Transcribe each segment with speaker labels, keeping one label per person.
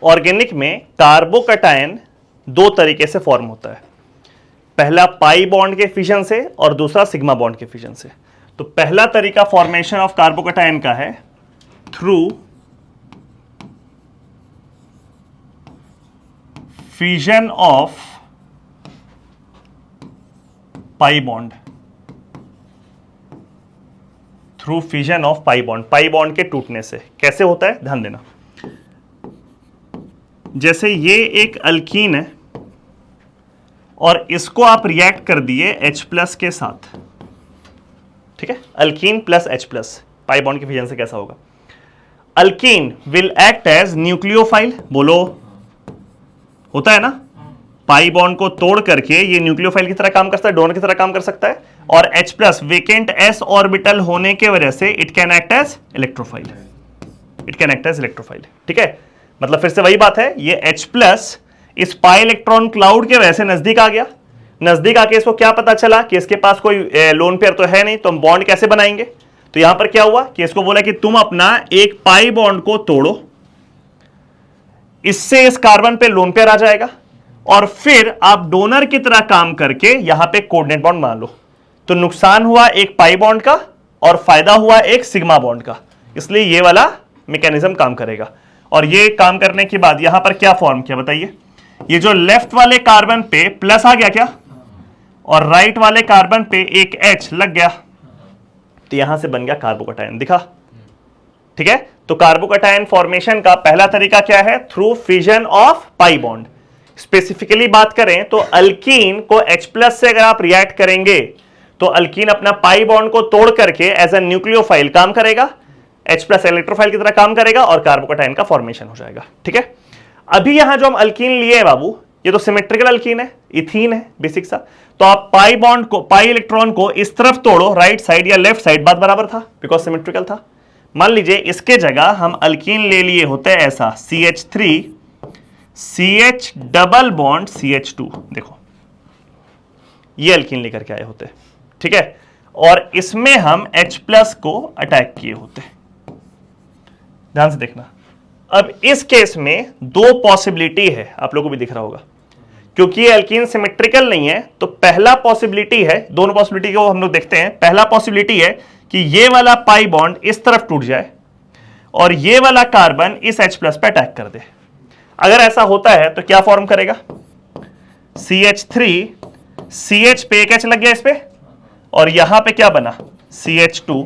Speaker 1: Organic में carbocation दो तरीके से फॉर्म होता है, पहला पाई बॉन्ड के फिजन से और दूसरा सिग्मा बॉन्ड के फिजन से। तो पहला तरीका फॉर्मेशन ऑफ कार्बोकैटायन का है through fission of pi bond, through fission of pi bond, pi bond के टूटने से। कैसे होता है ध्यान देना, जैसे ये एक अल्कीन है और इसको आप रिएक्ट कर दिए H+ के साथ, ठीक है, alkene plus H+, pi bond के फिजन से कैसा होगा, alkene will act as nucleophile, बोलो होता है ना, पाई बॉन्ड को तोड़ करके ये न्यूक्लियोफाइल की तरह काम कर सकता है, डोनर की तरह काम कर सकता है, और H+ वेकेंट s ऑर्बिटल होने के वजह से it can act as electrophile, it can act as electrophile, ठीक है। मतलब फिर से वही बात है, ये H+ इस पाई इलेक्ट्रॉन क्लाउड के वजह से नजदीक आ गया, नजदीक आके इसको क्या पता चला कि इसके पास कोई लोन पेयर तो है नहीं, तो हम बॉन्ड कैसे बनाएंगे। तो यहां पर क्या हुआ कि इसको बोला कि तुम अपना एक पाई बॉन्ड को तोड़ो, इससे इस कार्बन पे लोन पेयर आ जाएगा, और फिर आप डोनर की तरह काम करके यहां पे कोऑर्डिनेट बॉन्ड बना लो। तो नुकसान हुआ एक पाई बॉन्ड का और फायदा हुआ एक सिग्मा बॉन्ड का, इसलिए ये वाला मैकेनिज्म काम करेगा। और ये काम करने के बाद यहां पर क्या फॉर्म किया बताइए, ये जो लेफ्ट वाले कार्बन पे प्लस आ गया क्या, और राइट वाले कार्बन पे एक H लग गया, तो यहां से बन गया कार्बोकैटायन, दिखा, ठीक है। तो कार्बोकैटायन फॉर्मेशन का पहला तरीका क्या है, through fission of pi bond. Specifically बात करें तो अल्कीन को H+ से अगर आप रिएक्ट करेंगे तो अल्कीन अपना पाई बॉन्ड को तोड़ करके एज ए न्यूक्लियोफाइल काम करेगा, H+ इलेक्ट्रोफाइल की तरह काम करेगा और कार्बोकैटायन का फॉर्मेशन हो जाएगा, ठीक है। अभी यहां जो हम अल्कीन लिए हैं बाबू, ये तो सिमेट्रिकल अल्कीन है, इथीन है बेसिक सा, तो आप पाई बॉन्ड को, पाई इलेक्ट्रॉन को इस तरफ तोड़ो, राइट साइड या लेफ्ट साइड, बात बराबर था बिकॉज सिमेट्रिकल था। मान लीजिए इसके जगह हम अल्कीन ले लिए होते ऐसा CH3 CH double bond CH2, देखो ये अल्कीन लेकर के आए होते, ठीक है, और इसमें हम H+ को अटैक किए होते। ध्यान से देखना, अब इस केस में दो पॉसिबिलिटी है, आप लोगों को भी दिख रहा होगा, क्योंकि ये अल्कीन सिमेट्रिकल नहीं है, तो पहला पॉसिबिलिटी है, दोनों पॉसिबिलिटी को हम लोग देखते हैं। पहला पॉसिबिलिटी है कि ये वाला पाई बॉन्ड इस तरफ टूट जाए और ये वाला कार्बन इस H+ पे अटैक कर दे। अगर ऐसा होता है तो क्या फॉर्म करेगा, CH3 CH पे एक H लग गया इस पे, और यहां पे क्या बना CH2+,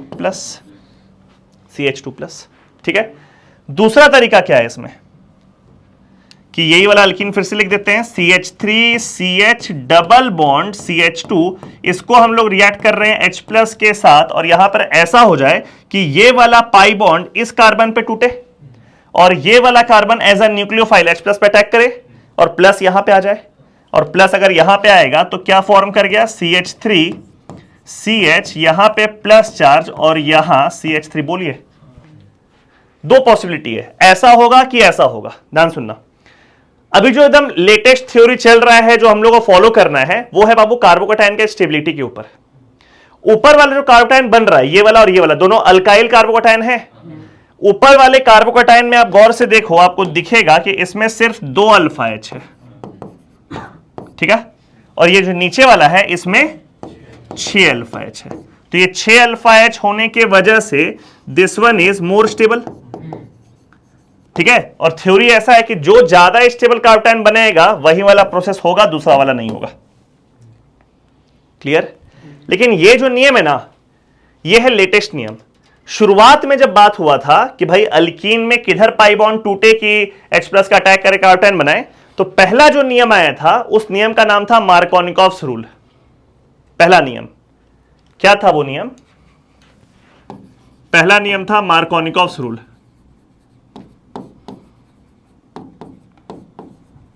Speaker 1: ठीक है। दूसरा तरीका क्या है इसमें कि यही वाला अल्कीन फिर से लिख देते हैं, CH3 CH double bond CH2, इसको हम लोग रिएक्ट कर रहे हैं H+ के साथ, और यहां पर ऐसा हो जाए कि ये वाला पाई बॉन्ड इस कार्बन पे टूटे और ये वाला carbon as a nucleophile H+ पे अटैक करे और प्लस यहां पे आ जाए, और प्लस अगर यहां पे आएगा तो क्या फॉर्म कर गया, CH3 CH, यहां पे प्लस चार्ज और यहां CH3, बोलिए दो पॉसिबिलिटी है, ऐसा होगा कि ऐसा होगा। ध्यान सुनना, अभी जो एकदम लेटेस्ट थ्योरी चल रहा है जो हम लोग को फॉलो करना है वो है बाबू कार्बोकैटायन के स्टेबिलिटी के ऊपर। ऊपर वाला जो कार्बोकैटायन बन रहा है, ये वाला और ये वाला, दोनों अल्काइल कार्बोकैटायन है। ऊपर वाले कार्बोकैटायन में आप गौर से देखो, आपको दिखेगा कि इसमें सिर्फ 2 अल्फा H है, ठीक है, और ये जो नीचे वाला है इसमें 6 अल्फा H है। तो ये 6 अल्फा H होने के वजह से this one is more stable, ठीक है। और थ्योरी ऐसा है कि जो ज्यादा स्टेबल कार्बोकैटायन बनेगा वही वाला प्रोसेस होगा, दूसरा वाला नहीं होगा, क्लियर। लेकिन ये जो नियम है ना, ये है लेटेस्ट नियम। शुरुआत में जब बात हुआ था कि भाई अल्कीन में किधर पाई बॉन्ड टूटे कि H+ का अटैक करे कार्बोकैटायन बनाए, तो पहला जो नियम आया था उस नियम का नाम था मार्कोनिकॉव्स रूल। पहला नियम क्या था, वो नियम, पहला नियम था मार्कोनिकॉव्स रूल।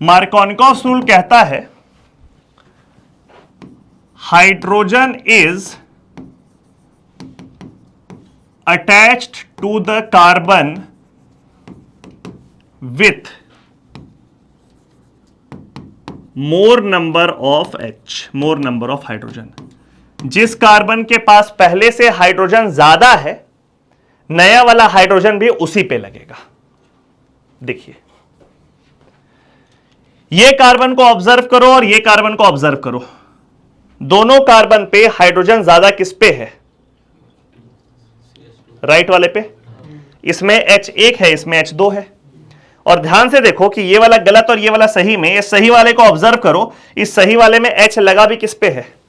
Speaker 1: मार्कोनिकॉव्स रूल कहता है hydrogen is attached to the carbon with more number of H, more number of hydrogen. जिस कार्बन के पास पहले से हाइड्रोजन ज्यादा है, नया वाला हाइड्रोजन भी उसी पे लगेगा। देखिए ये कार्बन को ऑब्जर्व करो और ये कार्बन को ऑब्जर्व करो, दोनों कार्बन पे हाइड्रोजन ज्यादा किस पे है? राइट वाले पे। इसमें H1 है, इसमें H2 है। और ध्यान से देखो कि ये वाला गलत और ये वाला सही में, इस सही वाले को ऑब्जर्व करो, इस सही वाले में H लगा भी किस पे है?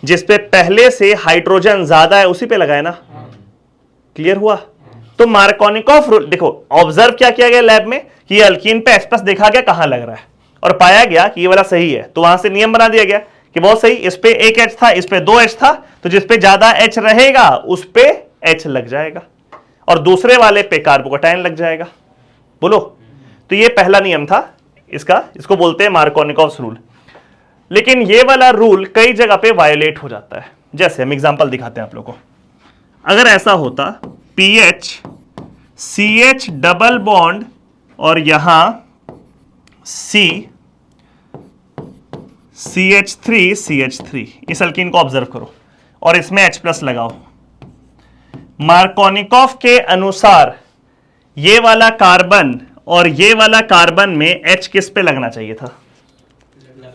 Speaker 1: जिस पे पहले से हाइड्रोजन ज्यादा है उसी पे लगा है ना। क्लियर हुआ? तो मार्कोनिकॉफ रूल देखो, ऑब्जर्व क्या किया गया लैब में कि ये अल्कीन पे H+ देखा गया कहां लग रहा है और पाया गया कि ये वाला सही है, तो वहां से नियम बना दिया गया कि बहुत सही, इस पे एक H था, इस पे 2 H था, तो जिस पे ज्यादा H रहेगा उस पे H लग जाएगा और दूसरे वाले पे कार्बोकैटायन लग जाएगा। बोलो, तो ये पहला नियम था इसका, इसको बोलते हैं मार्कोनिकॉफ रूल। लेकिन ये वाला रूल कई जगह पे वायोलेट हो जाता है। जैसे हम एग्जांपल दिखाते हैं आप लोगों को। अगर ऐसा होता PH CH डबल बॉन्ड और यहां C CH3 CH3, इस अल्कीन को ऑब्जर्व करो और इसमें H+ लगाओ। मार्कोनिकॉफ के अनुसार ये वाला कार्बन और ये वाला कार्बन में H किस पे लगना चाहिए था?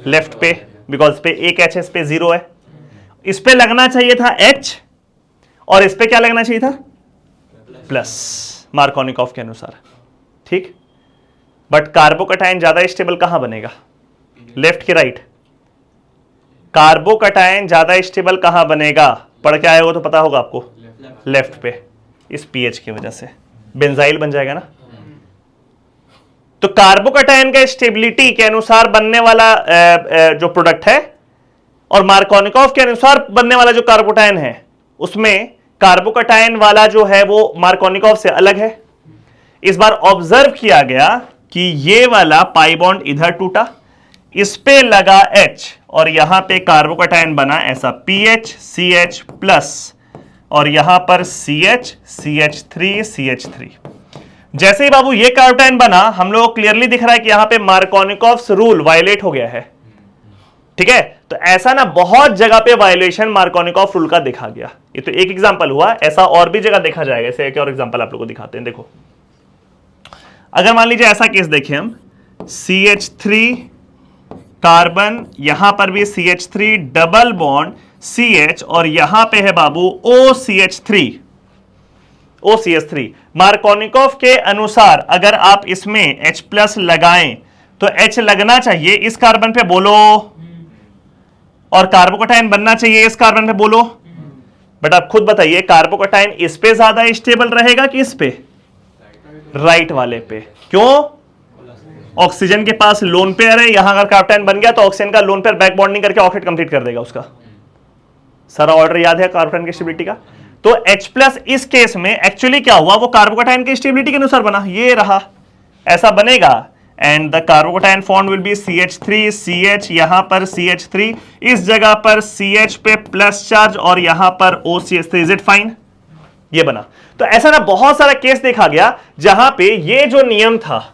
Speaker 1: लेफ्ट पे, बिकॉज इस पे एक H है, इस पे 0 है। इस पे लगना चाहिए था H और इस पे क्या लगना चाहिए था? प्लस, मार्कोनिकॉफ के अनुसार। ठीक, बट कार्बोकैटायन ज्यादा स्टेबल कहां बनेगा? लेफ्ट के राइट? कार्बोकैटायन ज्यादा स्टेबल कहां बनेगा? पढ़ के आए हो तो पता होगा आपको, लेफ्ट पे, इस पीएच की वजह से बेंजाइल बन जाएगा ना। तो कार्बोकैटायन का स्टेबिलिटी के अनुसार बनने वाला जो प्रोडक्ट है और मार्कोनिकॉफ के अनुसार बनने वाला जो कार्बोकैटायन है, उसमें कार्बोकैटायन वाला जो है वो मार्कोनिकॉफ से अलग है। इस बार ऑब्जर्व किया गया कि ये वाला पाई बॉन्ड इधर टूटा, इस पे लगा H और यहां पे कार्बोकैटायन बना ऐसा PH CH प्लस और यहां पर CH CH3 CH3। जैसे ही बाबू ये कार्बोकैटायन बना, हम लोग को क्लियरली दिख रहा है कि यहां पे मार्कोनिकॉफ्स रूल वायलेट हो गया है। ठीक है, तो ऐसा ना बहुत जगह पे वायलेशन मार्कोनिकॉफ रूल का देखा गया। ये तो एक एग्जांपल हुआ, ऐसा और भी जगह देखा जाएगा। ऐसे एक और एग्जांपल आप लोगों को दिखाते हैं। देखो, अगर मान लीजिए ऐसा केस देखें हम, CH3 कार्बन, यहां पर भी CH3 डबल बॉन्ड CH और यहां पे है बाबू OCH3। मार्कोनिकॉफ के अनुसार अगर आप इसमें H+ लगाएं तो H लगना चाहिए इस कार्बन पे, बोलो, और कार्बोकैटायन बनना चाहिए इस कार्बन पे, बोलो। बट आप खुद बताइए, कार्बोकैटायन इस पे ज्यादा स्टेबल रहेगा कि इस पे? राइट वाले पे। क्यों? ऑक्सीजन के पास लोन पेयर है, यहां अगर कार्बोकैटायन बन गया तो ऑक्सीजन का लोन पेयर बैक बॉन्डिंग करके ऑक्टेट कंप्लीट कर देगा उसका। सारा ऑर्डर याद है कार्बोकैटायन की स्टेबिलिटी का। तो H+ इस केस में एक्चुअली क्या हुआ, वो कार्बोकैटायन की स्टेबिलिटी के अनुसार बना, ये रहा, ऐसा बनेगा। And the carbocation form will be CH3 CH, यहां पर CH3, इस जगह पर CH पे प्लस चार्ज और यहां पर OCH3। Is it fine? ये बना। तो ऐसा ना बहुत सारा केस देखा गया जहां पे ये जो नियम था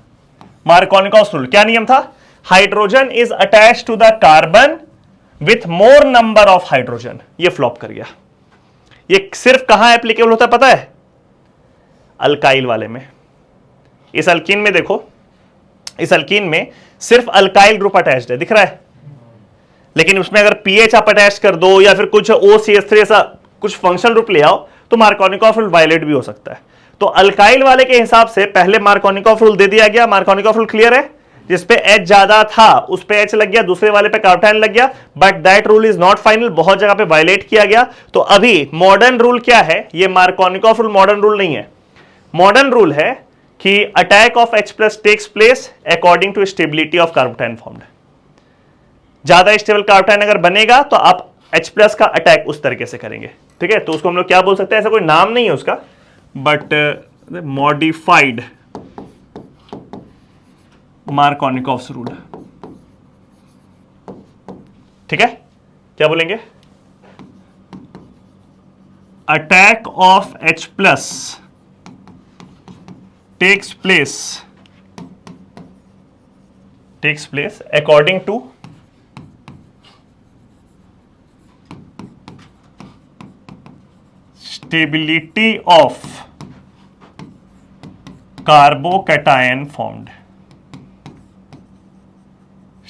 Speaker 1: मार्कोनिकॉफ रूल, क्या नियम था? Hydrogen is attached to the carbon with more number of hydrogen, ये फ्लॉप कर गया। ये सिर्फ कहां एप्लीकेबल होता है पता है? अल्काइल वाले में। इस अल्कीन में देखो, इस अल्कीन में सिर्फ अल्काइल ग्रुप अटैच्ड है, दिख रहा है। लेकिन उसमें अगर पीएच आप अटैच कर दो या फिर कुछ OCH3 ऐसा कुछ फंक्शनल ग्रुप ले आओ तो मार्कोनिकॉफ रूल वायलेट भी हो सकता है। तो अल्काइल वाले के हिसाब से पहले मार्कोनिकॉफ रूल दे दिया गया। मार्कोनिकॉफ रूल क्लियर है, जिस पे H ज्यादा था उस पे H लग गया, दूसरे वाले पे कार्बोकैटायन लग गया। But that rule is not final, बहुत जगह पे वायलेट किया गया। तो अभी मॉडर्न रूल क्या है? ये मार्कोनिकॉफ रूल मॉडर्न रूल नहीं है। मॉडर्न रूल है कि attack of H+ takes place according to stability of carbocation formed. ज्यादा स्टेबल कार्बोकैटायन अगर बनेगा तो आप H+ का अटैक उस तरीके से करेंगे। ठीक है, तो उसको हम लोग क्या बोल सकते हैं? ऐसा कोई नाम नहीं है उसका, बट मॉडिफाइड मार्कोनिकॉफ रूल। ठीक है, क्या बोलेंगे? Attack of H+ takes place according to stability of carbocation formed।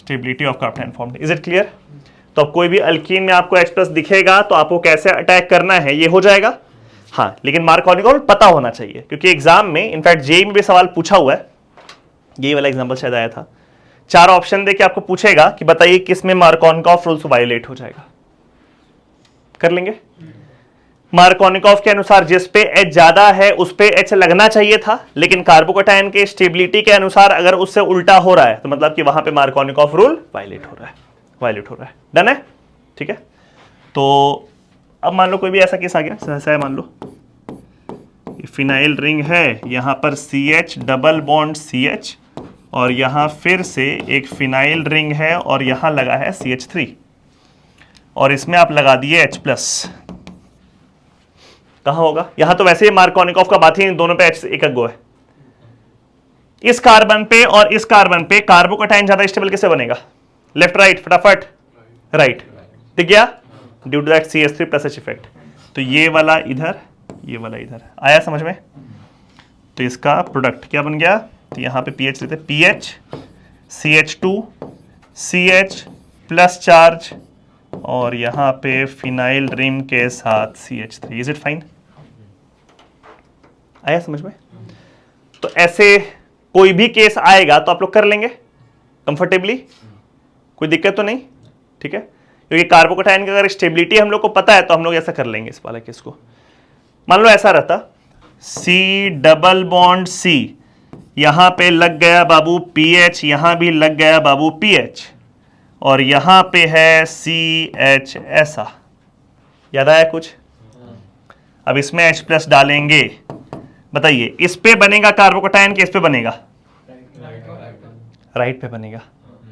Speaker 1: Stability of carbocation formed. Is it clear? तो अब कोई भी अल्कीन में आपको H+ दिखेगा तो आपको कैसे अटैक करना है ये हो जाएगा। हाँ, लेकिन मार्कोनिक पता होना चाहिए, क्योंकि एग्जाम में इनफैक्ट जेई में भी सवाल पूछा हुआ है, ये वाला एग्जांपल शायद आया था। 4 ऑप्शन देके आपको पूछेगा कि बताइए किस में मार्कोनिकॉफ रूल्स वायलेट हो जाएगा। कर लेंगे। मार्कोनिकॉफ के अनुसार जिस पे H ज्यादा है उस पे H लगना चाहिए था, लेकिन कार्बोकैटायन के स्टेबिलिटी के अनुसार अगर उससे उल्टा हो रहा है तो मतलब कि वहां पे मार्कोनिकॉफ रूल वायलेट हो रहा है। डन है? ठीक है। तो अब मान लो कोई भी ऐसा केस आ गया, सहसा है, मान लो फिनाइल रिंग है, यहां पर CH डबल बॉन्ड CH, और यहां फिर से एक फिनाइल रिंग है और यहां लगा है CH3, और इसमें आप लगा दिए H+। कहां होगा? यहां तो वैसे ही मार्कोनिकॉफ का बात ही नहीं, दोनों पे H एक गो है। इस कार्बन पे और इस कार्बन पे कार्बोकैटायन ज्यादा स्टेबल कैसे बनेगा? लेफ्ट राइट, फटाफट। राइट, दिख गया? Due to that CH3 plus H effect. तो ये वाला इधर, ये वाला इधर, आया समझ में? तो इसका प्रोडक्ट क्या बन गया? तो यहां पे पीएच लेते, pH CH2 CH plus charge, और यहां पे फिनाइल रिंग के साथ CH3। Is it fine? आया समझ में? तो ऐसे कोई भी केस आएगा तो आप लोग कर लेंगे कंफर्टेबली, कोई दिक्कत तो नहीं? ठीक है, क्योंकि कार्बोकैटायन की अगर स्टेबिलिटी हम लोग को पता है तो हम लोग ऐसा कर लेंगे इस वाला केस को। मान लो ऐसा रहता, C डबल बॉन्ड C, यहां पे लग गया बाबू PH, यहां भी लग गया बाबू PH, और यहां पे है CH ऐसा। याद आया कुछ? अब इसमें H+ डालेंगे, बताइए इस पे बनेगा कार्बोकैटायन के इस पे बनेगा? राइट पे बनेगा।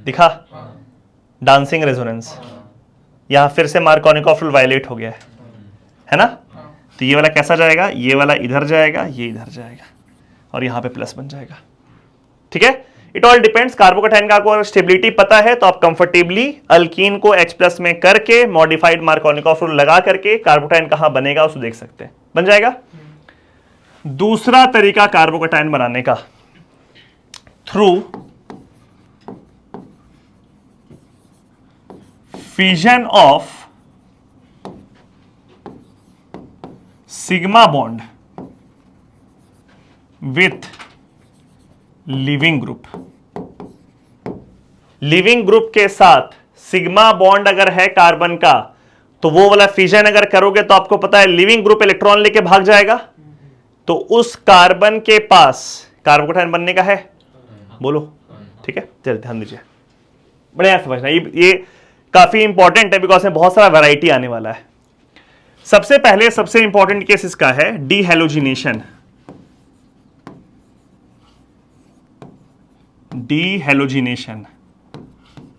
Speaker 1: दिखा? Dancing resonance. यहां फिर से मार्कोनिकॉफ रूल वायलेट हो गया है ना? तो ये वाला कैसा जाएगा? ये वाला इधर जाएगा, ये इधर जाएगा, और यहां पे प्लस बन जाएगा। ठीक है, इट ऑल डिपेंड्स। कार्बोकैटायन का आपको स्टेबिलिटी पता है तो आप कंफर्टेबली अल्कीन को H+ में करके मॉडिफाइड मार्कोनिकॉफ रूल लगा करके कार्बोकैटायन कहां बनेगा उसको देख सकते हैं, बन जाएगा। दूसरा तरीका कार्बोकैटायन बनाने का, through fission of sigma bond with living group। Leaving group के साथ सिग्मा बॉन्ड अगर है कार्बन का तो वो वाला फिजन अगर करोगे तो आपको पता है लिविंग ग्रुप इलेक्ट्रॉन लेके भाग जाएगा, तो उस कार्बन के पास कार्बोकैटायन बनने का है। बोलो, ठीक है, चलिए ध्यान दीजिए, बढ़िया समझना, ये काफी इंपॉर्टेंट है बिकॉज में बहुत सारा वैरायटी आने वाला है। सबसे पहले सबसे इंपॉर्टेंट केस इसका है डीहेलोजिनेशन। डीहेलोजिनेशन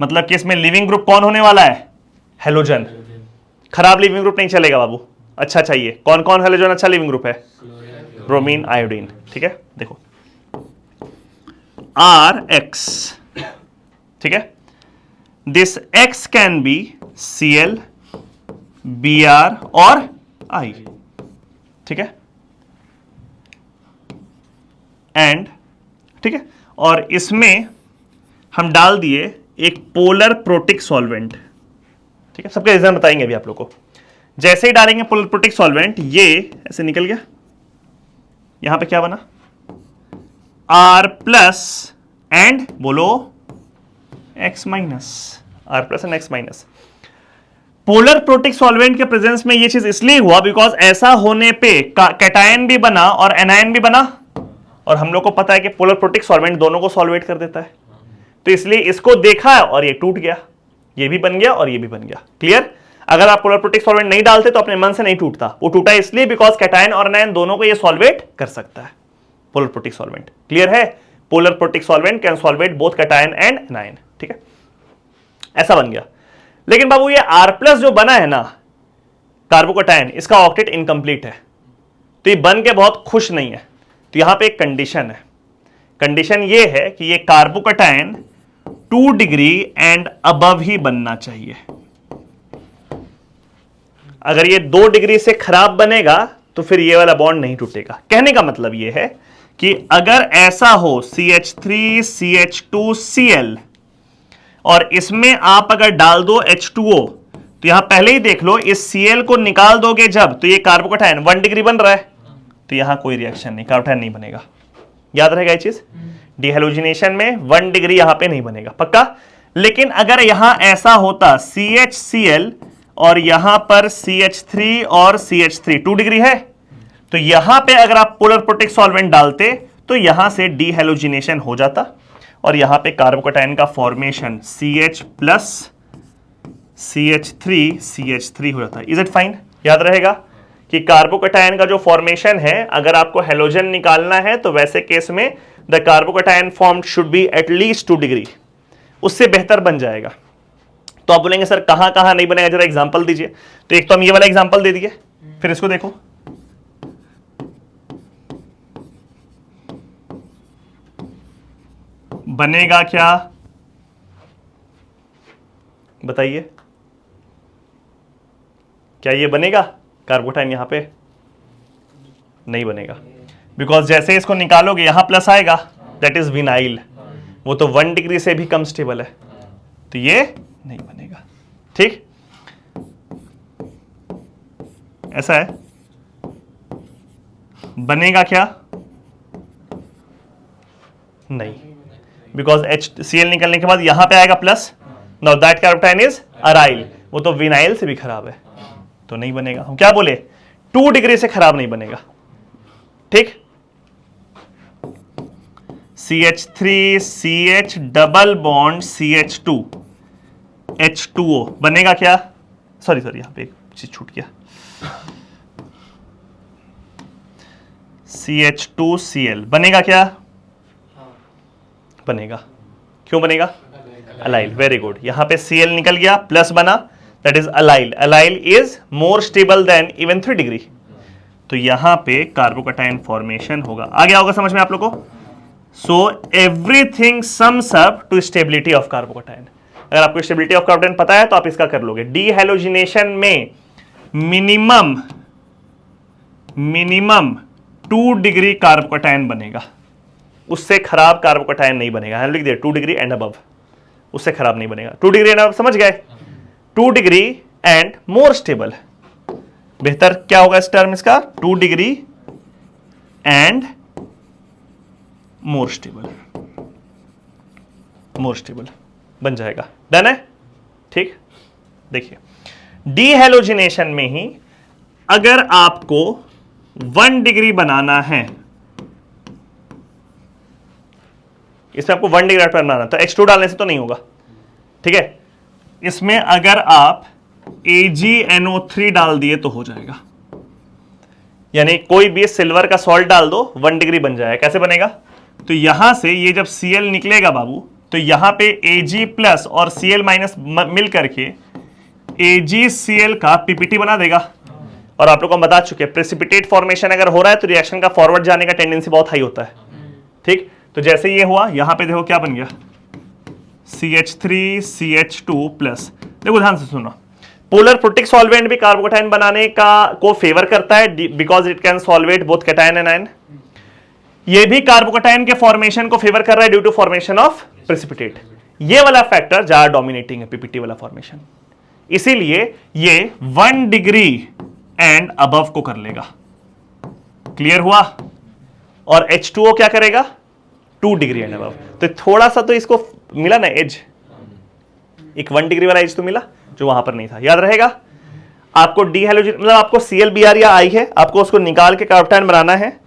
Speaker 1: मतलब कि इसमें लिविंग ग्रुप कौन होने वाला है? हेलोजन। खराब लिविंग ग्रुप नहीं चलेगा बाबू, अच्छा चाहिए। कौन कौन हेलोजन अच्छा लिविंग ग्रुप है? Bromine, iodine. ठीक है, देखो RX, ठीक है, this X can be Cl, Br और I, ठीक है, एंड ठीक है, और इसमें हम डाल दिए एक पोलर प्रोटिक सॉल्वेंट। ठीक है, सबके रीजन बताएंगे अभी आप लोग को। जैसे ही डालेंगे पोलर प्रोटिक सॉल्वेंट, ये ऐसे निकल गया, यहां पे क्या बना? R+ एंड बोलो X-, R+ and X-। Polar protic solvent के प्रेजेंस में ये चीज इसलिए हुआ बिकॉज ऐसा होने पे कैटायन भी बना और एनायन भी बना, और हम लोग को पता है कि पोलर प्रोटिक सॉल्वेंट दोनों को सॉल्वेट कर देता है, तो इसलिए इसको देखा और ये टूट गया, ये भी बन गया और ये भी बन गया। क्लियर? अगर आप पोलर प्रोटिक सॉल्वेंट नहीं डालते तो अपने मन से नहीं टूटता, वो टूटा इसलिए बिकॉज कैटायन और एनायन दोनों को ये सॉल्वेट कर सकता है, पोलर प्रोटिक सॉल्वेंट। क्लियर है? Polar protic solvent can solvate both cation and anion. ठीक है, ऐसा बन गया। लेकिन बाबू ये R+ जो बना है ना कार्बोकैटायन, इसका ऑक्टेट इनकम्प्लीट है, तो ये बन के बहुत खुश नहीं है। तो यहां पे एक कंडीशन है, कंडीशन ये है कि ये कार्बोकैटायन 2 डिग्री एंड अबव ही बनना चाहिए। अगर ये 2 डिग्री से खराब बनेगा तो फिर ये वाला बॉन्ड नहीं टूटेगा। कहने का मतलब ये है कि अगर ऐसा हो CH3 CH2 Cl और इसमें आप अगर डाल दो H2O, तो यहां पहले ही देख लो, इस Cl को निकाल दोगे जब, तो ये कार्बोकैटायन 1 डिग्री बन रहा है, तो यहां कोई रिएक्शन नहीं, कार्बोकैटायन नहीं बनेगा। याद रहेगा ये चीज, डिहेलोजिनेशन में 1 डिग्री यहां पे नहीं बनेगा, पक्का। लेकिन अगर यहां ऐसा होता CHCl और यहां पर CH3 और CH3 2 डिग्री है, तो यहां पे अगर आप पोलर प्रोटिक सॉल्वेंट डालते तो यहां से डिहेलोजिनेशन हो जाता और यहां पे कार्बोकैटायन का फॉर्मेशन CH प्लस CH3 हो जाता है। Is it fine? याद रहेगा कि कार्बोकैटायन का जो फॉर्मेशन है, अगर आपको हेलोजन निकालना है तो वैसे केस में the carbocation formed should be at least 2 degree, उससे बेहतर बन जाएगा। तो आप बोलेंगे सर कहां कहां नहीं बनेगा, जरा एग्जांपल दीजिए। तो एक तो हम ये वाला एग्जांपल दे दिए, फिर इसको देखो, बनेगा क्या बताइए, क्या ये बनेगा कार्बोकैटायन? यहां पे नहीं बनेगा, बिकॉज जैसे इसको निकालोगे यहां प्लस आएगा, दैट इज विनाइल, वो तो 1 डिग्री से भी कम स्टेबल है, तो ये नहीं बनेगा। ठीक, ऐसा है। बनेगा क्या? नहीं, बिकॉज HCl निकलने के बाद यहां पे आएगा plus, now that carbocation is aryl, वो तो विनाइल से भी खराब है, तो नहीं बनेगा। हम क्या बोले, 2 डिग्री से खराब नहीं बनेगा। ठीक, CH3 CH double bond CH2 H2O बनेगा क्या? सॉरी यहां पे एक चीज छूट गया, CH2Cl बनेगा क्या? बनेगा। क्यों बनेगा? Allyl, very good. यहां पे Cl निकल गया, प्लस बना, that is allyl. Allyl is more stable then even 3 degree, तो यहां पे कार्बोकैटायन फॉर्मेशन होगा। आ गया होगा समझ में आप लोगों को? So everything sums up to stability of carbocation. अगर आपको स्टेबिलिटी ऑफ कार्बोकैटायन पता है तो आप इसका कर लोगे। डीहेलोजिनेशन में मिनिमम 2 डिग्री कार्बोकैटायन बनेगा, उससे खराब कार्बोकैटायन नहीं बनेगा। लिख दिया 2 डिग्री एंड अबव, उससे खराब नहीं बनेगा। 2 डिग्री एंड अबव, समझ गए? 2 डिग्री एंड मोर स्टेबल, बेहतर क्या होगा इस टर्म इसका? 2 डिग्री एंड मोर स्टेबल बन जाएगा। डन है? ठीक, देखिए डीहेलोजिनेशन में ही अगर आपको 1 डिग्री बनाना है, इसमें आपको 1 डिग्री पर बनाना, तो H2 डालने से तो नहीं होगा, ठीक है। इसमें अगर आप AgNO3 डाल दिए तो हो जाएगा, यानी कोई भी सिल्वर का सॉल्ट डाल दो, 1 डिग्री बन जाएगा। कैसे बनेगा? तो यहां से ये जब Cl निकलेगा बाबू, तो यहां पे Ag प्लस और Cl माइनस मिल करके AgCl का PPT बना देगा। और आप लोग को हम बता चुके हैं, प्रेसिपिटेट फॉर्मेशन अगर हो रहा है तो रिएक्शन का फॉरवर्ड जाने का टेंडेंसी बहुत हाई होता है। ठीक, तो जैसे ये हुआ, यहां पे देखो क्या बन गया, CH3 CH2 प्लस। देखो ध्यान से सुनो, पोलर प्रोटिक सॉल्वेंट भी कार्बोकैटायन बनाने को फेवर करता है because it can solvate both cation and ion. ये भी कार्बोकैटायन के फॉर्मेशन को फेवर कर रहा है due to formation of precipitate. ये वाला फैक्टर ज्यादा डोमिनेटिंग है, पीपीटी वाला फॉर्मेशन, इसीलिए ये 1 डिग्री एंड अबव को कर लेगा। क्लियर हुआ? और H2O क्या करेगा? 2 डिग्री एंड अबव। तो थोड़ा सा तो इसको मिला ना एज, एक 1 डिग्री वाला एज तो मिला जो वहां पर नहीं था। याद रहेगा? आपको डीहेलोजिन मतलब आपको ClBr या I है, आपको उसको निकाल के कार्बोकैटायन बनाना है।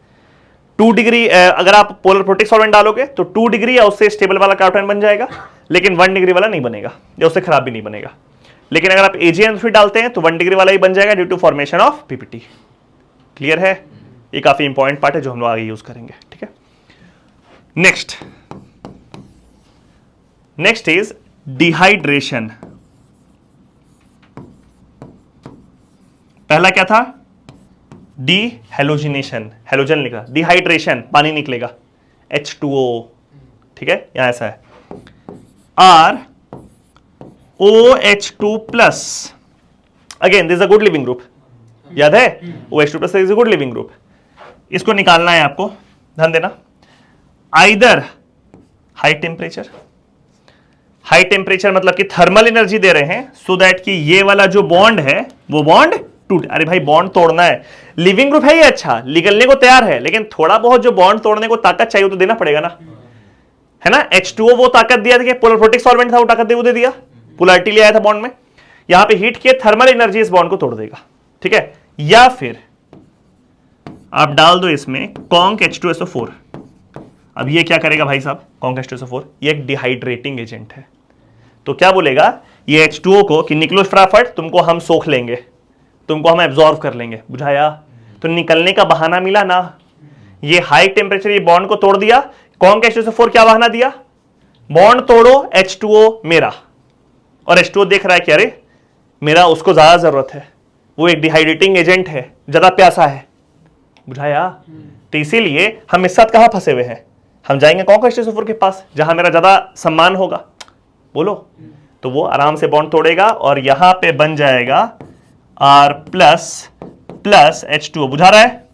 Speaker 1: 2 डिग्री अगर आप पोलर प्रोटिक सॉल्वेंट डालोगे तो 2 डिग्री या उससे स्टेबल वाला कार्बोकैटायन बन जाएगा, लेकिन 1 डिग्री वाला नहीं बनेगा या उससे खराब भी नहीं बनेगा। लेकिन अगर आप AgNO3 डालते हैं तो 1 डिग्री वाला ही बन जाएगा due to formation of PPT. Clear है? ये काफी इंपॉर्टेंट पार्ट है जो हम लोग आगे यूज करेंगे। ठीक है, नेक्स्ट इज डिहाइड्रेशन। पहला क्या था? डीहेलोजिनेशन, हेलोजन लिखा, डिहाइड्रेशन पानी निकलेगा, H2O। ठीक है, यहां ऐसा है ROH2 plus, again this is a good leaving group. याद है? OH2 plus is a good leaving group. इसको निकालना है आपको, ध्यान देना, either high temperature, high temperature मतलब कि थर्मल एनर्जी दे रहे हैं सो दैट कि ये वाला जो बॉन्ड है वो बॉन्ड टूट, अरे भाई बॉन्ड तोड़ना है, लिविंग ग्रुप है ये अच्छा, निकलने को तैयार है, लेकिन थोड़ा बहुत जो बॉन्ड तोड़ने को ताकत चाहिए तो देना पड़ेगा ना, है ना। H2O वो ताकत दिया था, पोलर प्रोटिक सॉल्वेंट था, वो ताकत दे दिया, पोलैरिटी ले आया था बॉन्ड में, यहां पे हीट किए, थर्मल एनर्जी इस बॉन्ड को तोड़ देगा, ठीक है। या फिर आप डाल दो इसमें कॉन्क H2SO4। अब ये क्या करेगा भाई साहब, कॉन्क H2SO4 ये एक डिहाइड्रेटिंग एजेंट है, तो क्या बोलेगा ये H2O को कि निकलो फटाफट, तुमको हम सोख लेंगे, तुमको हम एब्जॉर्व कर लेंगे, बुझाया। तो निकलने का बहाना मिला ना, ये हाई टेम्परेचर ये बॉन्ड को तोड़ दिया, कॉन्क H2SO4 क्या बहाना दिया, बॉन्ड तोड़ो H2O मेरा, और H2O देख रहा है कि अरे मेरा उसको ज्यादा जरूरत है, वो एक डिहाइड्रेटिंग एजेंट है, ज्यादा प्यासा है, बुझाया। तो इसीलिए हम इस साथ कहां फंसे हुए हैं, हम जाएंगे कॉन्क H2SO4 के पास जहां मेरा ज्यादा सम्मान होगा, बोलो। तो वो आराम से बॉन्ड तोड़ेगा और यहां पे बन जाएगा R प्लस H2O, बुझा रहा है,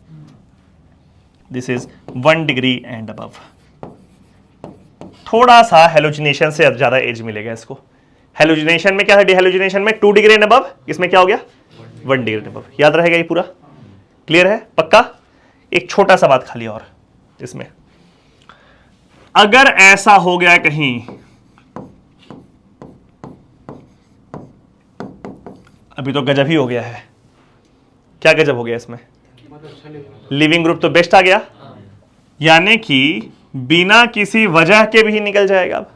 Speaker 1: this is 1 degree and above. थोड़ा सा हेलोजिनेशन से ज्यादा एज मिलेगा इसको, हेलोजिनेशन में क्या है, डिहेलोजिनेशन में 2 डिग्री एंड अबव, इसमें क्या हो गया 1 डिग्री एंड अबव, याद रहेगा ये पूरा, क्लियर है पक्का। एक छोटा सा बात खाली और इसमें, अगर ऐसा हो गया कहीं, अभी तो गजब ही हो गया है, क्या गजब हो गया इसमें, लिविंग ग्रुप तो बेस्ट आ गया, यानी कि बिना किसी वजह के भी निकल जाएगा। अब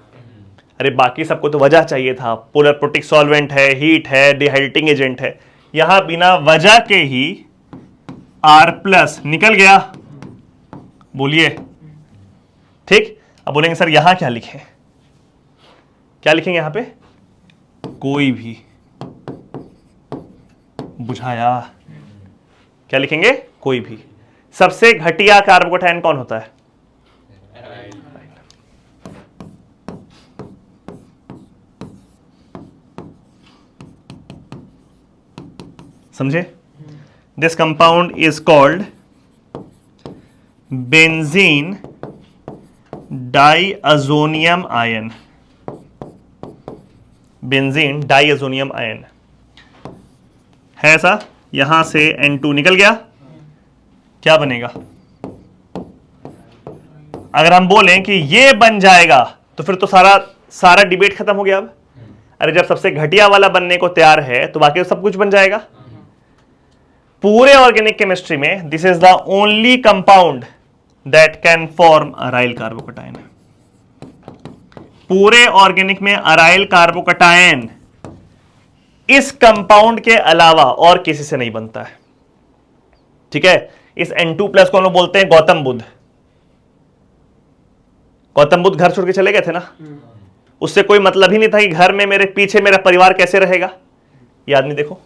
Speaker 1: अरे बाकी सबको तो वजह चाहिए था, पोलर प्रोटिक सॉल्वेंट है, हीट है, डिहाइड्रेटिंग एजेंट है, यहां बिना वजह के ही R प्लस निकल गया, बोलिए ठीक। अब बोलेंगे सर यहां क्या लिखें, क्या लिखेंगे यहां पे, कोई भी, बुझाया, क्या लिखेंगे कोई भी। सबसे घटिया कार्बोकैटायन कौन होता है, समझे, this compound is called benzene diazonium ion, benzene diazonium ion है ऐसा, यहां से N2 निकल गया, क्या बनेगा, अगर हम बोलें कि ये बन जाएगा तो फिर तो सारा डिबेट खत्म हो गया। अब अरे जब सबसे घटिया वाला बनने को तैयार है तो बाकी सब कुछ बन जाएगा। पूरे ऑर्गेनिक केमिस्ट्री में this is the only compound that can form aryl carbocation, पूरे ऑर्गेनिक में अराइल कार्बोकैटायन इस कंपाउंड के अलावा और किसी से नहीं बनता है, ठीक है। इस N2 प्लस को हम लोग बोलते हैं गौतम बुद्ध, गौतम बुद्ध घर छोड़ के चले गए थे ना, उससे कोई मतलब ही नहीं था कि घर में मेरे पीछे मेरा परिवार कैसे रहेगा, ये आदमी देखो,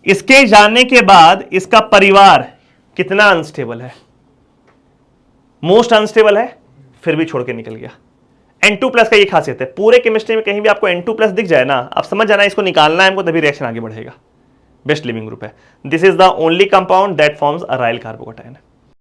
Speaker 1: इसके जाने के बाद इसका परिवार कितना अनस्टेबल है, मोस्ट अनस्टेबल है, फिर भी छोड़ के निकल गया। N2 प्लस का ये खासियत है, पूरे केमिस्ट्री में कहीं भी आपको N2 प्लस दिख जाए ना, आप समझ जाना इसको निकालना है हमको, तभी रिएक्शन आगे बढ़ेगा, बेस्ट लिविंग ग्रुप है। This is the only compound that forms aryl carbocation.